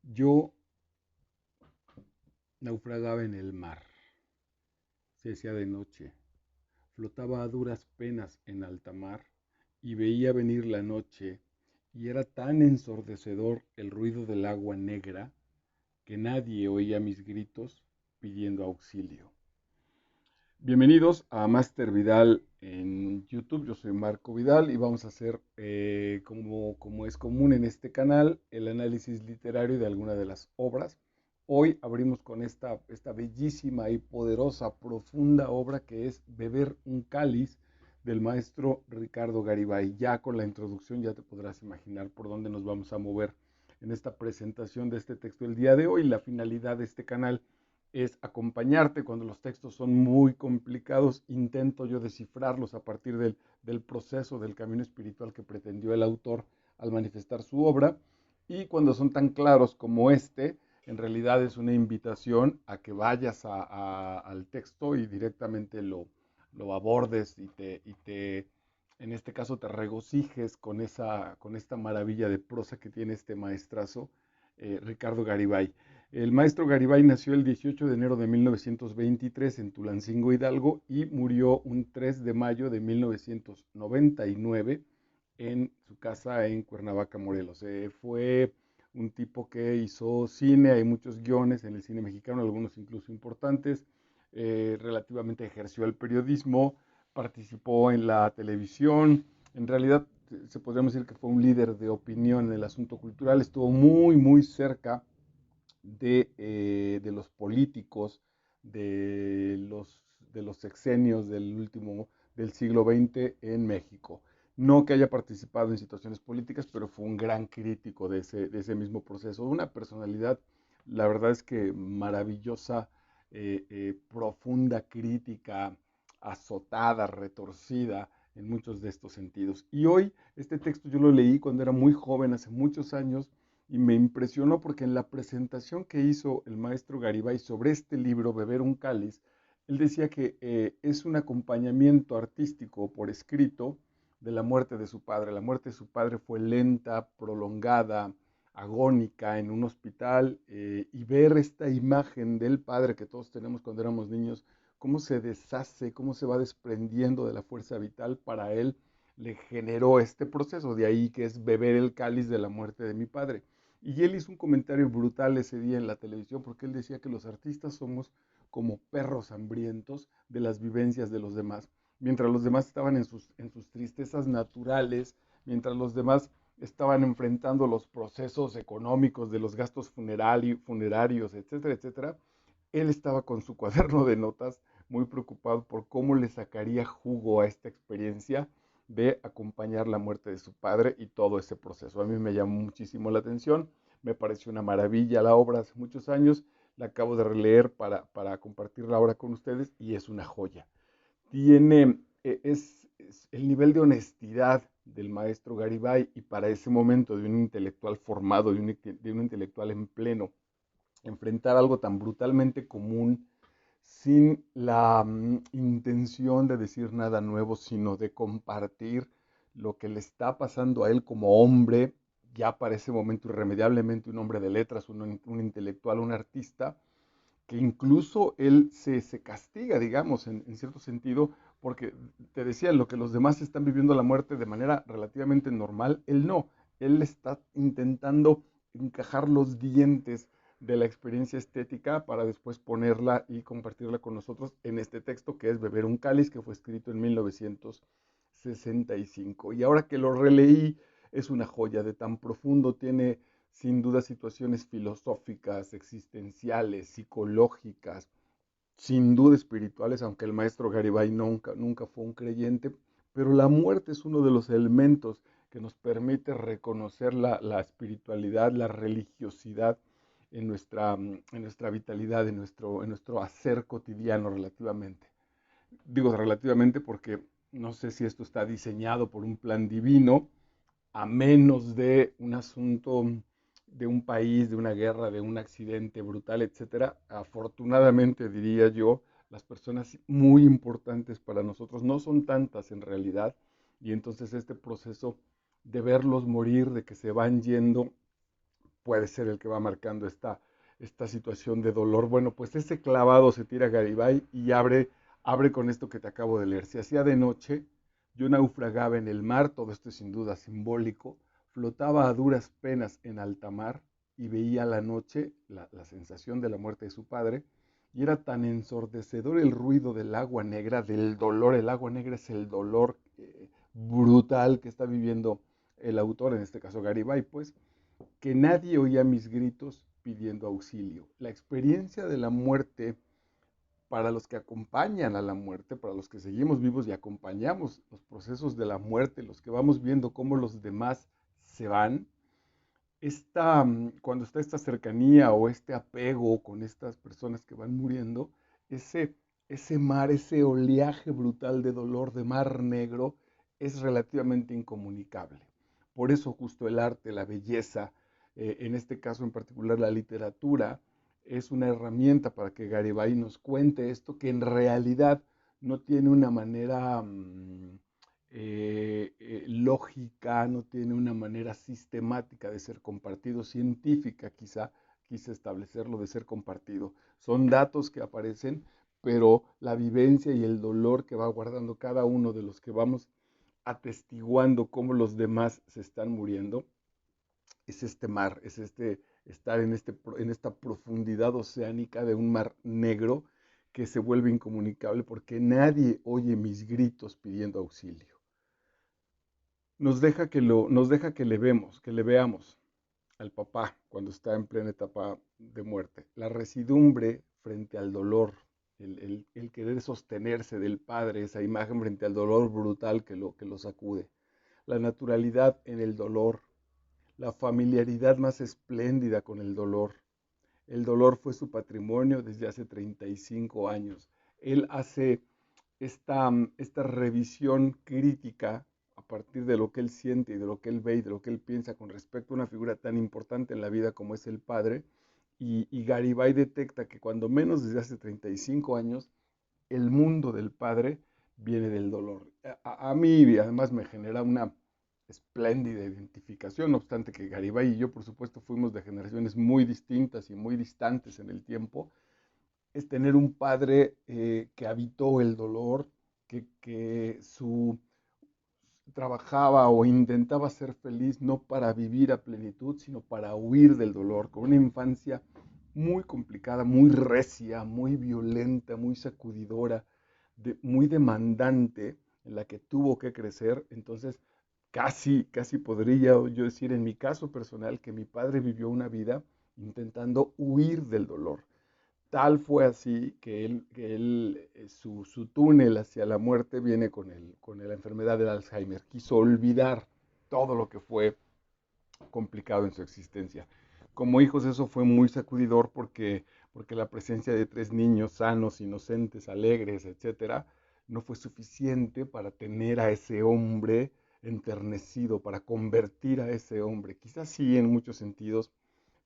Yo naufragaba en el mar, se hacía de noche, flotaba a duras penas en alta mar y veía venir la noche y era tan ensordecedor el ruido del agua negra que nadie oía mis gritos pidiendo auxilio. Bienvenidos a Master Vidal en YouTube. Yo soy Marco Vidal y vamos a hacer, como es común en este canal, el análisis literario de alguna de las obras. Hoy abrimos con esta bellísima y poderosa, profunda obra que es Beber un cáliz del maestro Ricardo Garibay. Ya con la introducción ya te podrás imaginar por dónde nos vamos a mover en esta presentación de este texto el día de hoy. La finalidad de este canal es acompañarte cuando los textos son muy complicados. Intento yo descifrarlos a partir del proceso, del camino espiritual que pretendió el autor al manifestar su obra. Y cuando son tan claros como este, en realidad es una invitación a que vayas al texto y directamente lo abordes y en este caso, te regocijes con esta maravilla de prosa que tiene este maestrazo, Ricardo Garibay. El maestro Garibay nació el 18 de enero de 1923 en Tulancingo, Hidalgo, y murió un 3 de mayo de 1999 en su casa en Cuernavaca, Morelos. Fue un tipo que hizo cine, hay muchos guiones en el cine mexicano, algunos incluso importantes. Relativamente ejerció el periodismo, participó en la televisión. En realidad, se podría decir que fue un líder de opinión en el asunto cultural. Estuvo muy, muy cerca de los políticos, de los sexenios del siglo XX en México. No que haya participado en situaciones políticas, pero fue un gran crítico de ese mismo proceso. Una personalidad, la verdad es que maravillosa, profunda, crítica, azotada, retorcida en muchos de estos sentidos. Y hoy este texto yo lo leí cuando era muy joven, hace muchos años, y me impresionó porque en la presentación que hizo el maestro Garibay sobre este libro, Beber un cáliz, él decía que es un acompañamiento artístico por escrito de la muerte de su padre. La muerte de su padre fue lenta, prolongada, agónica en un hospital, y ver esta imagen del padre que todos tenemos cuando éramos niños, cómo se deshace, cómo se va desprendiendo de la fuerza vital, para él le generó este proceso, de ahí que es beber el cáliz de la muerte de mi padre. Y él hizo un comentario brutal ese día en la televisión porque él decía que los artistas somos como perros hambrientos de las vivencias de los demás. Mientras los demás estaban en sus tristezas naturales, mientras los demás estaban enfrentando los procesos económicos de los gastos funerarios, etcétera, etcétera, él estaba con su cuaderno de notas muy preocupado por cómo le sacaría jugo a esta experiencia de acompañar la muerte de su padre y todo ese proceso. A mí me llamó muchísimo la atención, me pareció una maravilla la obra hace muchos años, la acabo de releer para compartir la obra con ustedes y es una joya. Tiene, es el nivel de honestidad del maestro Garibay y para ese momento de un intelectual formado, de un intelectual en pleno, enfrentar algo tan brutalmente común sin la intención de decir nada nuevo, sino de compartir lo que le está pasando a él como hombre, ya para ese momento irremediablemente un hombre de letras, un intelectual, un artista, que incluso él se castiga, digamos, en cierto sentido, porque te decía, lo que los demás están viviendo la muerte de manera relativamente normal, él no, él está intentando encajar los dientes de la experiencia estética para después ponerla y compartirla con nosotros en este texto que es Beber un cáliz, que fue escrito en 1965. Y ahora que lo releí, es una joya de tan profundo, tiene sin duda situaciones filosóficas, existenciales, psicológicas, sin duda espirituales, aunque el maestro Garibay nunca fue un creyente, pero la muerte es uno de los elementos que nos permite reconocer la espiritualidad, la religiosidad en nuestra vitalidad, en nuestro hacer cotidiano relativamente. Digo relativamente porque no sé si esto está diseñado por un plan divino, a menos de un asunto de un país, de una guerra, de un accidente brutal, etcétera. Afortunadamente, diría yo, las personas muy importantes para nosotros no son tantas en realidad, y entonces este proceso de verlos morir, de que se van yendo, puede ser el que va marcando esta situación de dolor. Bueno, pues ese clavado se tira Garibay y abre con esto que te acabo de leer. Se hacía de noche, yo naufragaba en el mar, todo esto es sin duda simbólico, flotaba a duras penas en alta mar y veía la noche, la sensación de la muerte de su padre, y era tan ensordecedor el ruido del agua negra, del dolor. El agua negra es el dolor brutal que está viviendo el autor, en este caso Garibay, pues, que nadie oía mis gritos pidiendo auxilio. La experiencia de la muerte para los que acompañan a la muerte, para los que seguimos vivos y acompañamos los procesos de la muerte, los que vamos viendo cómo los demás se van, cuando está esta cercanía o este apego con estas personas que van muriendo, ese, ese mar, ese oleaje brutal de dolor, de mar negro, es relativamente incomunicable. Por eso justo el arte, la belleza, en este caso en particular la literatura, es una herramienta para que Garibay nos cuente esto que en realidad no tiene una manera lógica, no tiene una manera sistemática de ser compartido, científica quizá, quise establecerlo de ser compartido. Son datos que aparecen, pero la vivencia y el dolor que va guardando cada uno de los que vamos atestiguando cómo los demás se están muriendo, es este mar, es este estar en esta profundidad oceánica de un mar negro que se vuelve incomunicable porque nadie oye mis gritos pidiendo auxilio. Nos deja que le veamos al papá cuando está en plena etapa de muerte. La residumbre frente al dolor, el querer sostenerse del padre, esa imagen frente al dolor brutal que lo sacude. La naturalidad en el dolor, la familiaridad más espléndida con el dolor. El dolor fue su patrimonio desde hace 35 años. Él hace esta revisión crítica a partir de lo que él siente y de lo que él ve y de lo que él piensa con respecto a una figura tan importante en la vida como es el padre. Y Garibay detecta que cuando menos desde hace 35 años, el mundo del padre viene del dolor. A mí además me genera una espléndida identificación, no obstante que Garibay y yo, por supuesto, fuimos de generaciones muy distintas y muy distantes en el tiempo, es tener un padre que habitó el dolor, que trabajaba o intentaba ser feliz no para vivir a plenitud, sino para huir del dolor, con una infancia muy complicada, muy recia, muy violenta, muy sacudidora, muy demandante, en la que tuvo que crecer. Entonces, casi podría yo decir en mi caso personal que mi padre vivió una vida intentando huir del dolor. Tal fue así su túnel hacia la muerte viene con la enfermedad del Alzheimer. Quiso olvidar todo lo que fue complicado en su existencia. Como hijos eso fue muy sacudidor porque la presencia de 3 niños sanos, inocentes, alegres, etcétera, no fue suficiente para tener a ese hombre enternecido, para convertir a ese hombre. Quizás sí en muchos sentidos,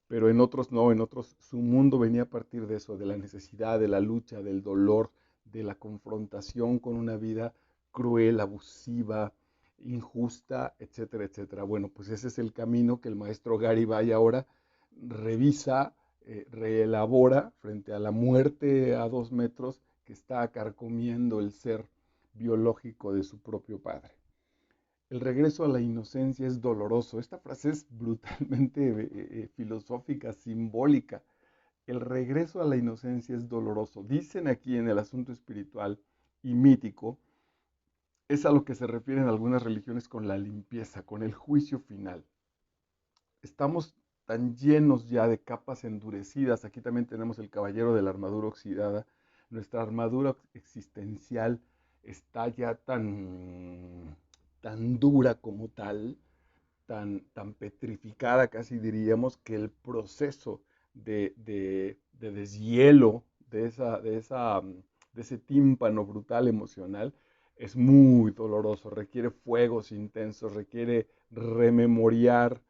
pero en otros no, en otros su mundo venía a partir de eso, de la necesidad, de la lucha, del dolor, de la confrontación con una vida cruel, abusiva, injusta, etcétera, etcétera. Bueno, pues ese es el camino que el maestro Garibay ahora revisa, reelabora frente a la muerte a 2 metros que está carcomiendo el ser biológico de su propio padre. El regreso a la inocencia es doloroso. Esta frase es brutalmente filosófica, simbólica. El regreso a la inocencia es doloroso. Dicen aquí en el asunto espiritual y mítico, es a lo que se refieren algunas religiones con la limpieza, con el juicio final. Estamos tan llenos ya de capas endurecidas. Aquí también tenemos el caballero de la armadura oxidada. Nuestra armadura existencial está ya tan dura como tal, tan petrificada casi diríamos, que el proceso de deshielo de ese tímpano brutal emocional es muy doloroso, requiere fuegos intensos, requiere rememorar,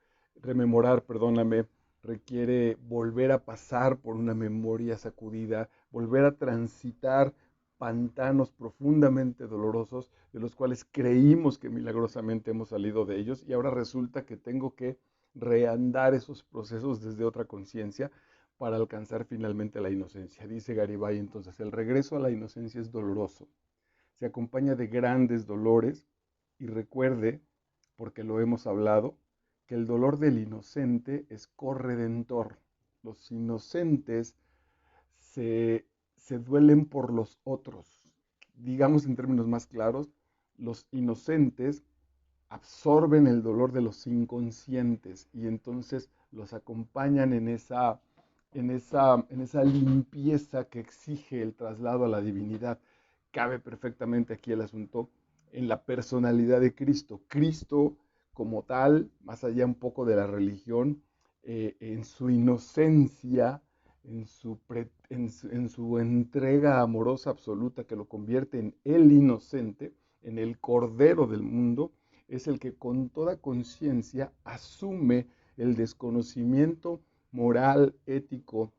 requiere volver a pasar por una memoria sacudida, volver a transitar pantanos profundamente dolorosos de los cuales creímos que milagrosamente hemos salido de ellos y ahora resulta que tengo que reandar esos procesos desde otra conciencia para alcanzar finalmente la inocencia. Dice Garibay entonces, el regreso a la inocencia es doloroso, se acompaña de grandes dolores y recuerde, porque lo hemos hablado, que el dolor del inocente es corredentor. Los inocentes se, se duelen por los otros. Digamos en términos más claros, los inocentes absorben el dolor de los inconscientes y entonces los acompañan en esa limpieza que exige el traslado a la divinidad. Cabe perfectamente aquí el asunto en la personalidad de Cristo. Cristo como tal, más allá un poco de la religión, en su inocencia, en su entrega amorosa absoluta que lo convierte en el inocente, en el cordero del mundo, es el que con toda conciencia asume el desconocimiento moral, ético,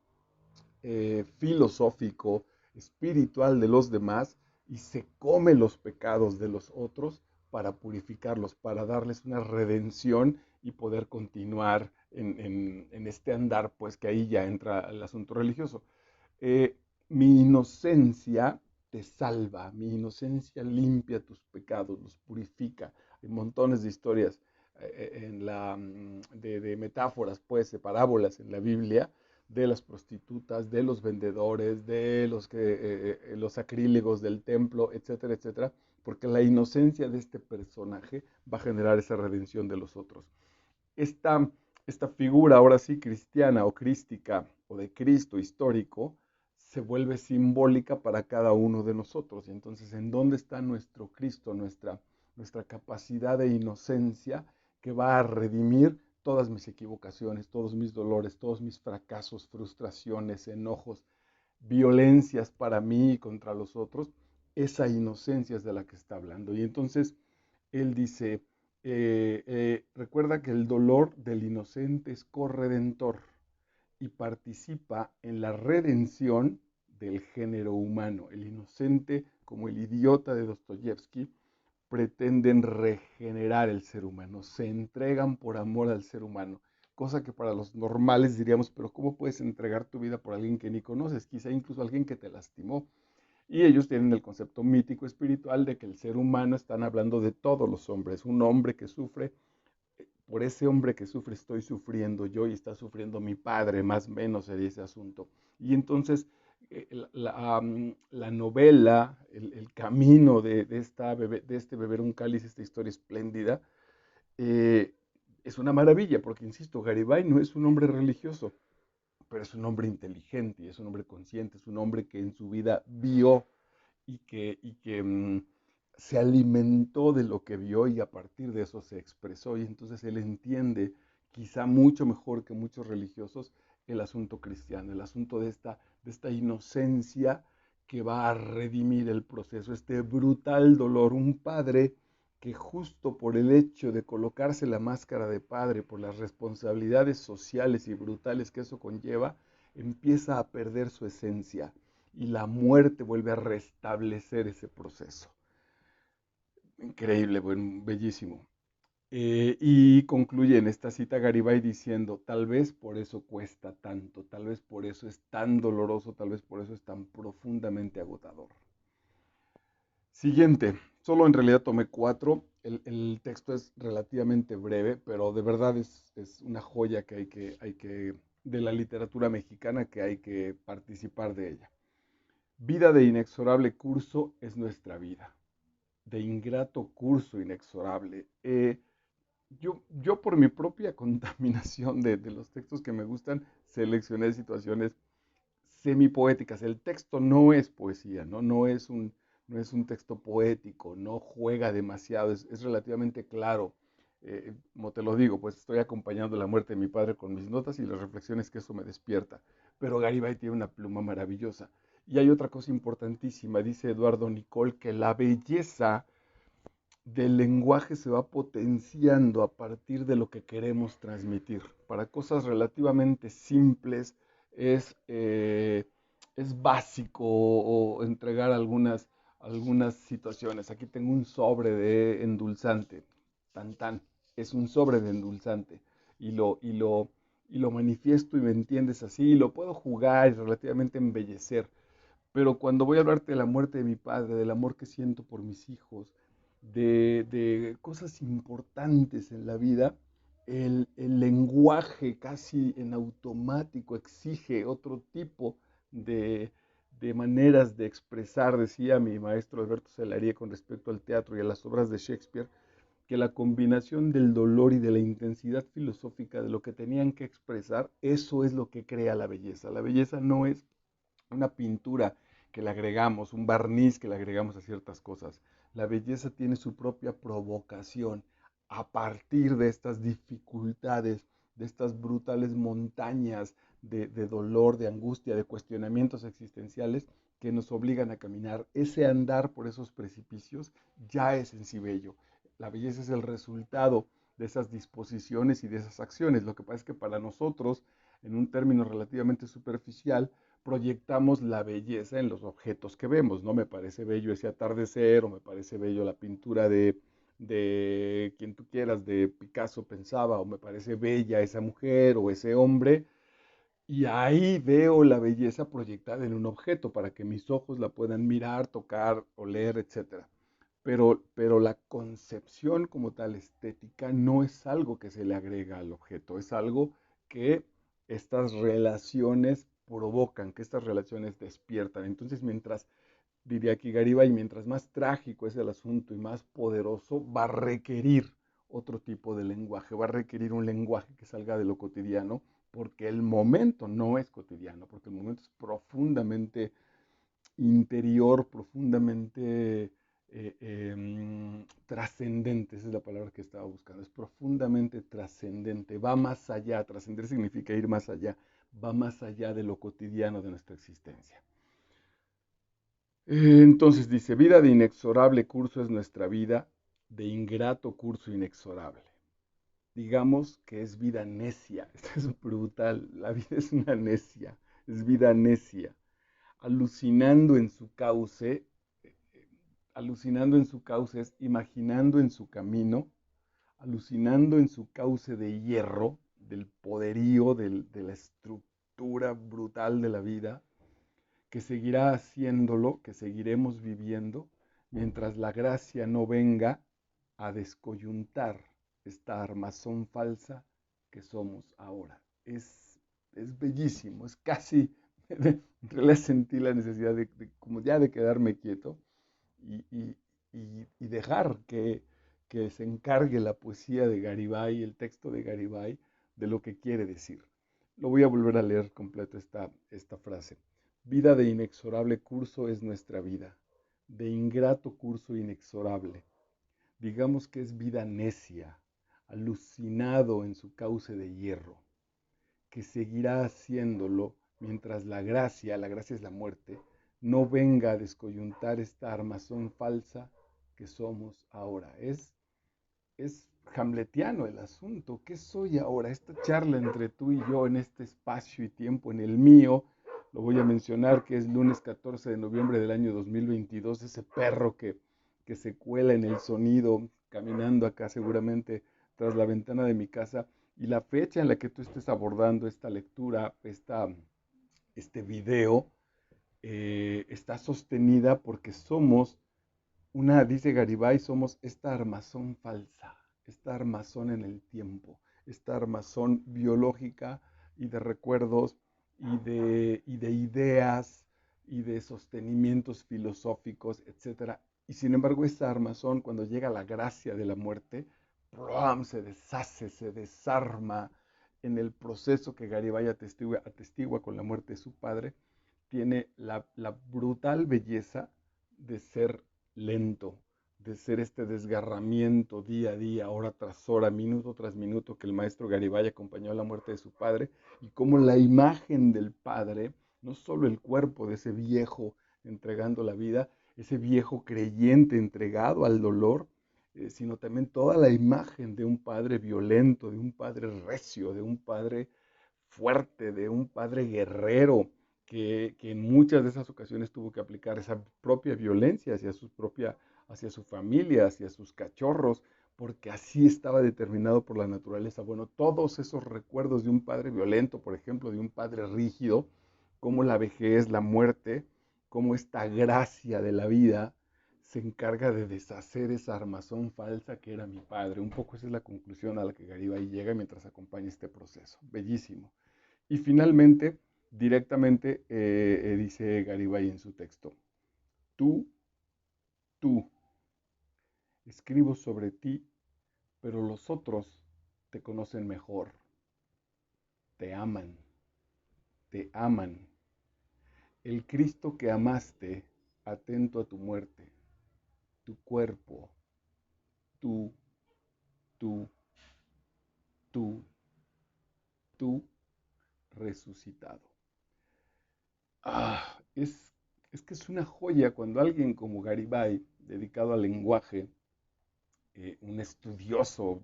filosófico, espiritual de los demás y se come los pecados de los otros para purificarlos, para darles una redención y poder continuar en este andar, pues que ahí ya entra el asunto religioso. Eh, Mi inocencia te salva, mi inocencia limpia tus pecados, los purifica. Hay montones de historias de metáforas, pues, de parábolas en la Biblia, de las prostitutas, de los vendedores, de los sacrílegos del templo, etcétera, etcétera, porque la inocencia de este personaje va a generar esa redención de los otros. Esta, esta figura, ahora sí, cristiana o crística, o de Cristo histórico, se vuelve simbólica para cada uno de nosotros. Y entonces, ¿en dónde está nuestro Cristo, nuestra capacidad de inocencia que va a redimir todas mis equivocaciones, todos mis dolores, todos mis fracasos, frustraciones, enojos, violencias para mí y contra los otros? Esa inocencia es de la que está hablando. Y entonces él dice, recuerda que el dolor del inocente es corredentor y participa en la redención del género humano. El inocente, como el idiota de Dostoyevsky, pretenden regenerar el ser humano, se entregan por amor al ser humano, cosa que para los normales diríamos, pero ¿cómo puedes entregar tu vida por alguien que ni conoces? Quizá incluso alguien que te lastimó. Y ellos tienen el concepto mítico espiritual de que el ser humano, están hablando de todos los hombres, un hombre que sufre, por ese hombre que sufre estoy sufriendo yo y está sufriendo mi padre, más o menos sería ese asunto. Y entonces la novela, el camino de este beber un cáliz, esta historia espléndida, eh, es una maravilla, porque insisto, Garibay no es un hombre religioso, pero es un hombre inteligente, y es un hombre consciente, es un hombre que en su vida vio y que se alimentó de lo que vio y a partir de eso se expresó. Y entonces él entiende, quizá mucho mejor que muchos religiosos, el asunto cristiano, el asunto de esta inocencia que va a redimir el proceso, este brutal dolor. Un padre que justo por el hecho de colocarse la máscara de padre, por las responsabilidades sociales y brutales que eso conlleva, empieza a perder su esencia y la muerte vuelve a restablecer ese proceso. Increíble, bueno, bellísimo. Y concluye en esta cita Garibay diciendo, tal vez por eso cuesta tanto, tal vez por eso es tan doloroso, tal vez por eso es tan profundamente agotador. Siguiente, solo en realidad tomé 4. El texto es relativamente breve, pero de verdad es una joya de la literatura mexicana, que hay que participar de ella. Vida de inexorable curso es nuestra vida, de ingrato curso inexorable. Yo por mi propia contaminación de los textos que me gustan, seleccioné situaciones semipoéticas. El texto no es poesía, no es un texto poético, no juega demasiado, es relativamente claro. Como te lo digo, pues estoy acompañando la muerte de mi padre con mis notas y las reflexiones que eso me despierta. Pero Garibay tiene una pluma maravillosa. Y hay otra cosa importantísima, dice Eduardo Nicol, que la belleza del lenguaje se va potenciando a partir de lo que queremos transmitir. Para cosas relativamente simples es básico o entregar algunas situaciones. Aquí tengo un sobre de endulzante, tan tan, es un sobre de endulzante. y lo manifiesto y me entiendes así, y lo puedo jugar y relativamente embellecer. Pero cuando voy a hablarte de la muerte de mi padre, del amor que siento por mis hijos, de cosas importantes en la vida, el lenguaje casi en automático exige otro tipo de, de maneras de expresar, decía mi maestro Alberto Celaría con respecto al teatro y a las obras de Shakespeare, que la combinación del dolor y de la intensidad filosófica de lo que tenían que expresar, eso es lo que crea la belleza. La belleza no es una pintura que le agregamos, un barniz que le agregamos a ciertas cosas. La belleza tiene su propia provocación a partir de estas dificultades, de estas brutales montañas de dolor, de angustia, de cuestionamientos existenciales que nos obligan a caminar. Ese andar por esos precipicios ya es en sí bello. La belleza es el resultado de esas disposiciones y de esas acciones. Lo que pasa es que para nosotros, en un término relativamente superficial, proyectamos la belleza en los objetos que vemos, ¿no? Me parece bello ese atardecer, o me parece bello la pintura de quien tú quieras, de Picasso pensaba, o me parece bella esa mujer o ese hombre, y ahí veo la belleza proyectada en un objeto para que mis ojos la puedan mirar, tocar, oler, etcétera. Pero la concepción como tal estética no es algo que se le agrega al objeto, es algo que estas relaciones provocan, que estas relaciones despiertan. Entonces, diría aquí Garibay, mientras más trágico es el asunto y más poderoso, va a requerir otro tipo de lenguaje, va a requerir un lenguaje que salga de lo cotidiano, porque el momento no es cotidiano, porque el momento es profundamente interior, profundamente trascendente, esa es la palabra que estaba buscando, es profundamente trascendente, va más allá, trascender significa ir más allá, va más allá de lo cotidiano de nuestra existencia. Entonces dice, vida de inexorable curso es nuestra vida, de ingrato curso inexorable. Digamos que es vida necia, esto es brutal, la vida es una necia, es vida necia, alucinando en su cauce, alucinando en su cauce es imaginando en su camino, alucinando en su cauce de hierro, del poderío, de la estructura brutal de la vida, que seguirá haciéndolo, que seguiremos viviendo, mientras la gracia no venga a descoyuntar esta armazón falsa que somos ahora. Es bellísimo, es casi, en realidad sentí la necesidad como ya de quedarme quieto y, y- y dejar que se encargue la poesía de Garibay, el texto de Garibay, de lo que quiere decir. Lo voy a volver a leer completo esta frase. Vida de inexorable curso es nuestra vida, de ingrato curso inexorable. Digamos que es vida necia, alucinado en su cauce de hierro, que seguirá haciéndolo mientras la gracia es la muerte, no venga a descoyuntar esta armazón falsa que somos ahora. Es hamletiano el asunto. ¿Qué soy ahora? Esta charla entre tú y yo en este espacio y tiempo, en el mío, lo voy a mencionar que es lunes 14 de noviembre del año 2022, ese perro que se cuela en el sonido, caminando acá seguramente tras la ventana de mi casa, y la fecha en la que tú estés abordando esta lectura, este video, está sostenida porque somos dice Garibay, somos esta armazón falsa, esta armazón en el tiempo, esta armazón biológica y de recuerdos y de ideas y de sostenimientos filosóficos, etcétera. Y sin embargo, esta armazón, cuando llega la gracia de la muerte, ¡plum!, se deshace, se desarma en el proceso que Garibay atestigua con la muerte de su padre, tiene la brutal belleza de ser lento, de ser este desgarramiento día a día, hora tras hora, minuto tras minuto que el maestro Garibay acompañó a la muerte de su padre, y cómo la imagen del padre, no solo el cuerpo de ese viejo entregando la vida, ese viejo creyente entregado al dolor, sino también toda la imagen de un padre violento, de un padre recio, de un padre fuerte, de un padre guerrero, que en muchas de esas ocasiones tuvo que aplicar esa propia violencia hacia su familia, hacia sus cachorros, porque así estaba determinado por la naturaleza. Bueno, todos esos recuerdos de un padre violento, por ejemplo, de un padre rígido, como la vejez, la muerte, como esta gracia de la vida se encarga de deshacer esa armazón falsa que era mi padre. Un poco esa es la conclusión a la que Garibay llega mientras acompaña este proceso. Bellísimo. Y finalmente, directamente dice Garibay en su texto, tú, tú, escribo sobre ti, pero los otros te conocen mejor, te aman, te aman. El Cristo que amaste, atento a tu muerte, tu cuerpo, tú, tú, tú, tú, resucitado. Ah, es que es una joya cuando alguien como Garibay, dedicado al lenguaje, un estudioso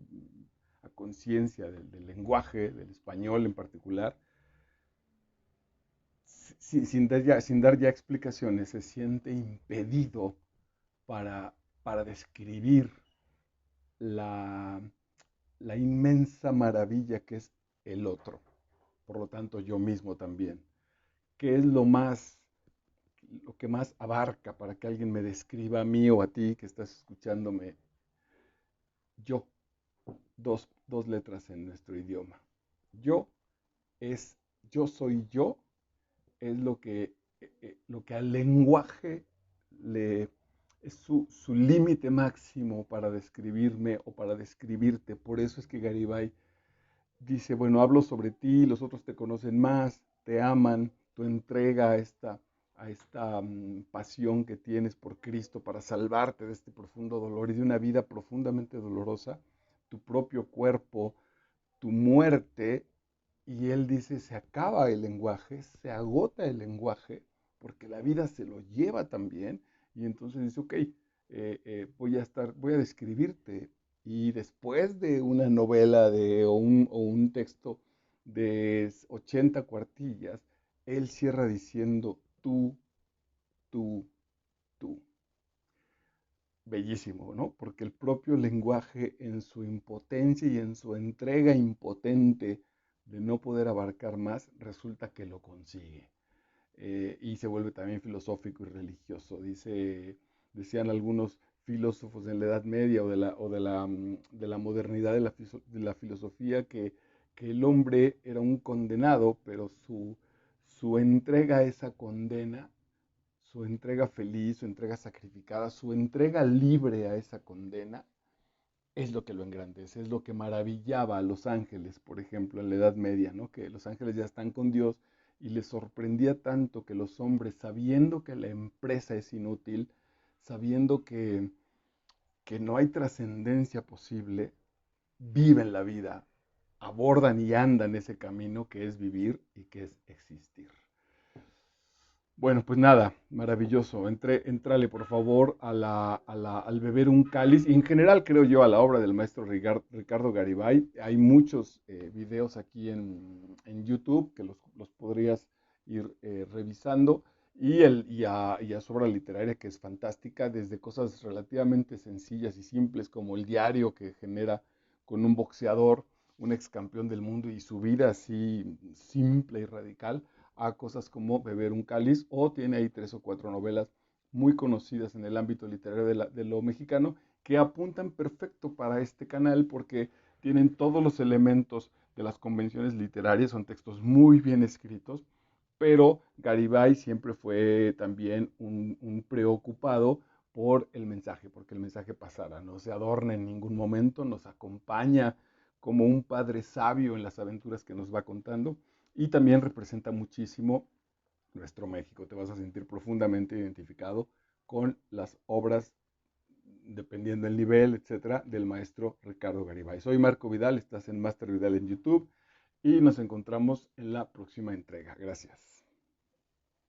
a conciencia del lenguaje, del español en particular, sin dar ya explicaciones, se siente impedido para describir la, la inmensa maravilla que es el otro, por lo tanto yo mismo también, que es lo que más abarca para que alguien me describa a mí o a ti que estás escuchándome, yo, dos letras en nuestro idioma. Yo es, yo soy yo, es lo que al lenguaje le, es su límite máximo para describirme o para describirte. Por eso es que Garibay dice, bueno, hablo sobre ti, los otros te conocen más, te aman, tu entrega a esta pasión que tienes por Cristo para salvarte de este profundo dolor y de una vida profundamente dolorosa, tu propio cuerpo, tu muerte, y él dice, se acaba el lenguaje, se agota el lenguaje, porque la vida se lo lleva también, y entonces dice, ok, voy a describirte, y después de una novela o un texto de 80 cuartillas, él cierra diciendo, tú, tú. Bellísimo, ¿no? Porque el propio lenguaje en su impotencia y en su entrega impotente de no poder abarcar más, resulta que lo consigue. Y se vuelve también filosófico y religioso. Decían algunos filósofos en la Edad Media de la modernidad de la filosofía que el hombre era un condenado, pero su entrega a esa condena, su entrega feliz, su entrega sacrificada, su entrega libre a esa condena, es lo que lo engrandece, es lo que maravillaba a los ángeles, por ejemplo, en la Edad Media, ¿no? Que los ángeles ya están con Dios y les sorprendía tanto que los hombres, sabiendo que la empresa es inútil, sabiendo que no hay trascendencia posible, viven la vida, abordan y andan ese camino que es vivir y que es existir. Bueno, pues nada, maravilloso. Entrale, por favor, al beber un cáliz. Y en general, creo yo, a la obra del maestro Ricardo Garibay. Hay muchos videos aquí en YouTube que los podrías ir revisando. Y a su obra literaria, que es fantástica, desde cosas relativamente sencillas y simples, como el diario que genera con un boxeador, un ex campeón del mundo, y su vida así simple y radical, a cosas como Beber un cáliz, o tiene ahí 3 o 4 novelas muy conocidas en el ámbito literario de lo mexicano que apuntan perfecto para este canal porque tienen todos los elementos de las convenciones literarias, son textos muy bien escritos, pero Garibay siempre fue también un preocupado por el mensaje, porque el mensaje pasara, no se adorna en ningún momento, nos acompaña como un padre sabio en las aventuras que nos va contando y también representa muchísimo nuestro México. Te vas a sentir profundamente identificado con las obras, dependiendo del nivel, etcétera, del maestro Ricardo Garibay. Soy Marco Vidal, estás en Master Vidal en YouTube y nos encontramos en la próxima entrega. Gracias.